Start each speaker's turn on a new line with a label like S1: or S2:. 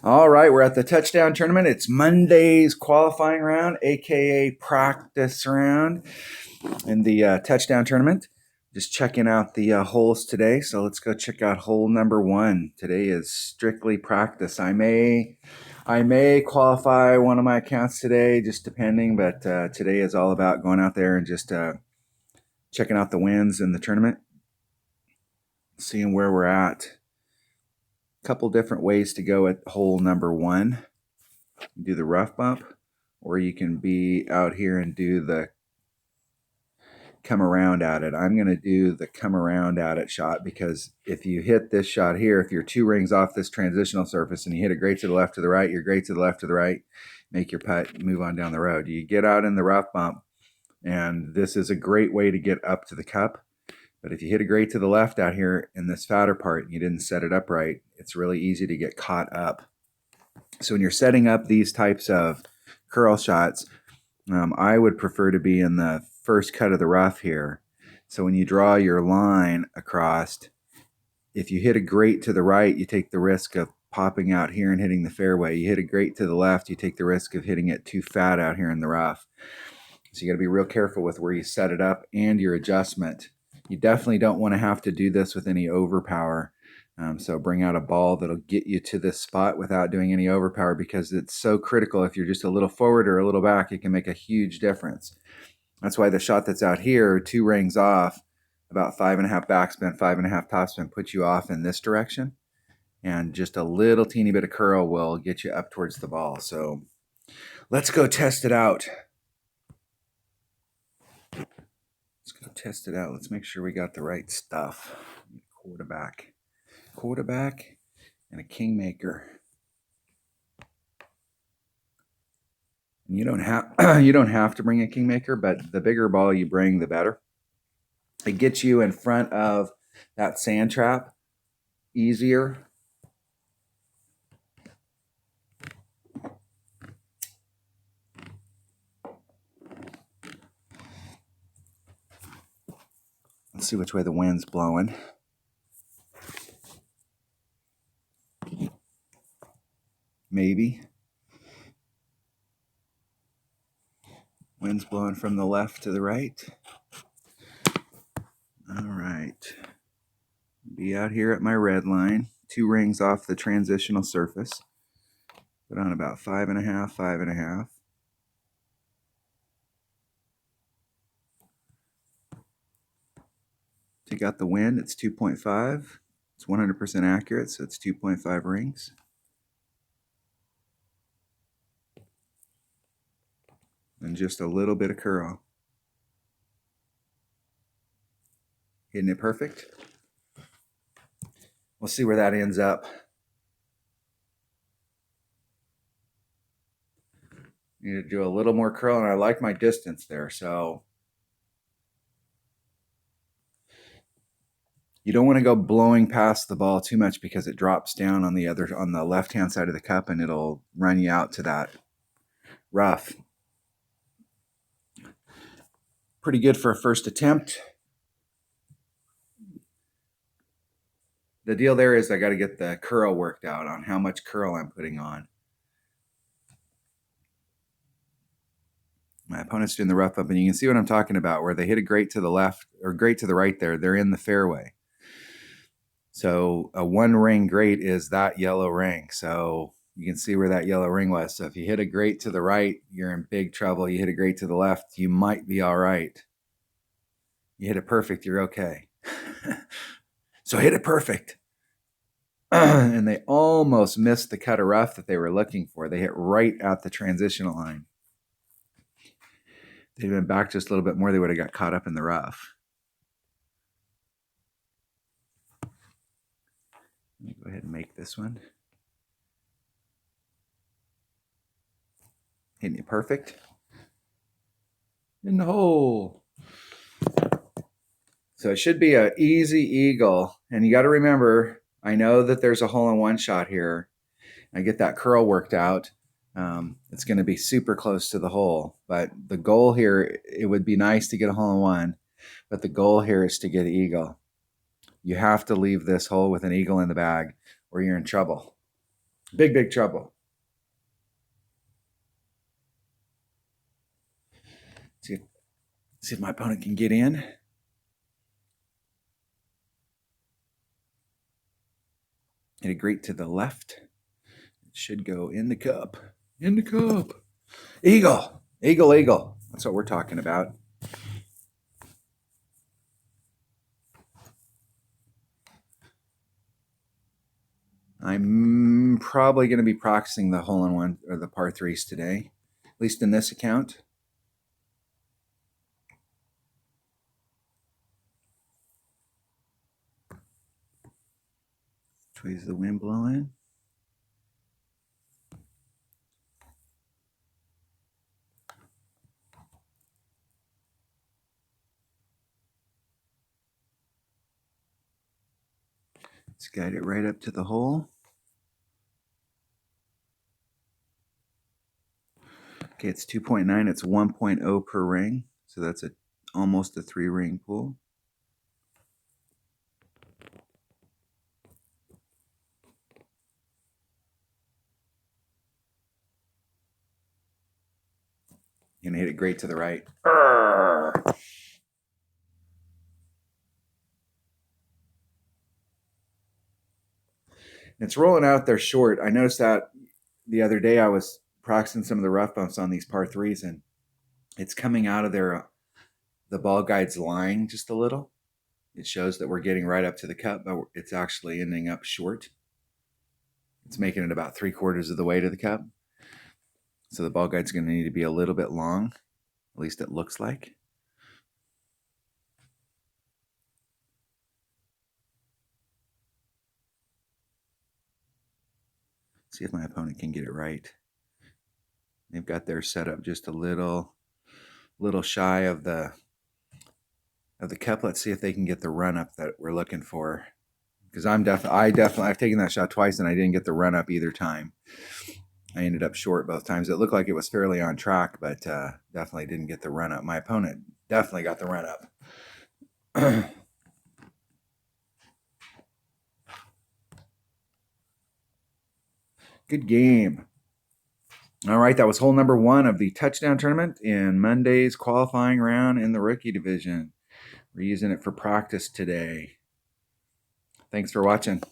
S1: All right, we're at the touchdown tournament. It's Monday's qualifying round, aka practice round in the touchdown tournament. Just checking out the holes today. So let's go check out hole number 1. Today is strictly practice. I may qualify one of my accounts today, just depending. But today is all about going out there and just checking out the wins in the tournament, seeing where we're at. Couple different ways to go at hole number 1. You do the rough bump, or you can be out here and do the come around at it. I'm going to do the come around at it shot, because if you hit this shot here, if you're 2 rings off this transitional surface and you hit it great to the left to the right, you're great to the left to the right, make your putt, move on down the road. You get out in the rough bump, and this is a great way to get up to the cup. But if you hit a great to the left out here in this fatter part and you didn't set it up right, it's really easy to get caught up. So when you're setting up these types of curl shots, I would prefer to be in the first cut of the rough here. So when you draw your line across, if you hit a great to the right, you take the risk of popping out here and hitting the fairway. You hit a great to the left, you take the risk of hitting it too fat out here in the rough. So you got to be real careful with where you set it up and your adjustment. You definitely don't want to have to do this with any overpower. So bring out a ball that'll get you to this spot without doing any overpower, because it's so critical. If you're just a little forward or a little back, it can make a huge difference. That's why the shot that's out here, 2 rings off, about 5.5 backspin, 5.5 topspin, puts you off in this direction. And just a little teeny bit of curl will get you up towards the ball. So let's go test it out. Let's make sure we got the right stuff. Quarterback, and a kingmaker. And you don't have to bring a kingmaker, but the bigger ball you bring, the better. It gets you in front of that sand trap easier. Let's see which way the wind's blowing. Maybe. Wind's blowing from the left to the right. All right. Be out here at my red line, 2 rings off the transitional surface. Put on about 5.5, 5.5. Take out the wind, it's 2.5. It's 100% accurate, so it's 2.5 rings. And just a little bit of curl. Hitting it perfect. We'll see where that ends up. Need to do a little more curl, and I like my distance there, so you don't want to go blowing past the ball too much, because it drops down on the left-hand side of the cup, and it'll run you out to that rough. Pretty good for a first attempt. The deal there is I got to get the curl worked out on how much curl I'm putting on. My opponent's doing the rough up, and you can see what I'm talking about, where they hit a great to the left or great to the right there. They're in the fairway. So a 1 ring great is that yellow ring. So you can see where that yellow ring was. So if you hit a great to the right, you're in big trouble. You hit a great to the left, you might be all right. You hit it perfect, you're okay. So hit it perfect. And they almost missed the cut of rough that they were looking for. They hit right at the transitional line. If they'd been back just a little bit more, they would have got caught up in the rough. Let me go ahead and make this one. Hitting it perfect. In the hole. So it should be an easy eagle. And you got to remember, I know that there's a hole-in-one shot here. I get that curl worked out. It's going to be super close to the hole. But the goal here, it would be nice to get a hole-in-one, but the goal here is to get an eagle. You have to leave this hole with an eagle in the bag, or you're in trouble. Big, big trouble. See if my opponent can get in. Hit it great to the left. It should go in the cup. In the cup. Eagle. Eagle, eagle. That's what we're talking about. I'm probably going to be practicing the hole-in-one or the par threes today, at least in this account. Which way is the wind blowing? Let's guide it right up to the hole. Okay, it's 2.9. It's 1.0 per ring. So that's almost a 3-ring pool. Gonna hit it great to the right. Arrgh. It's rolling out there short. I noticed that the other day I was practicing some of the rough bumps on these par threes, and it's coming out of there. The ball guide's lying just a little. It shows that we're getting right up to the cup, but it's actually ending up short. It's making it about 3/4 of the way to the cup. So the ball guide's going to need to be a little bit long. At least it looks like. See if my opponent can get it right. They've got their setup just a little shy of the cup. Let's see if they can get the run up that we're looking for. Because I've taken that shot twice and I didn't get the run up either time. I ended up short both times. It looked like it was fairly on track, but definitely didn't get the run up. My opponent definitely got the run up. Good game. All right, that was hole number 1 of the touchdown tournament in Monday's qualifying round in the rookie division. We're using it for practice today. Thanks for watching.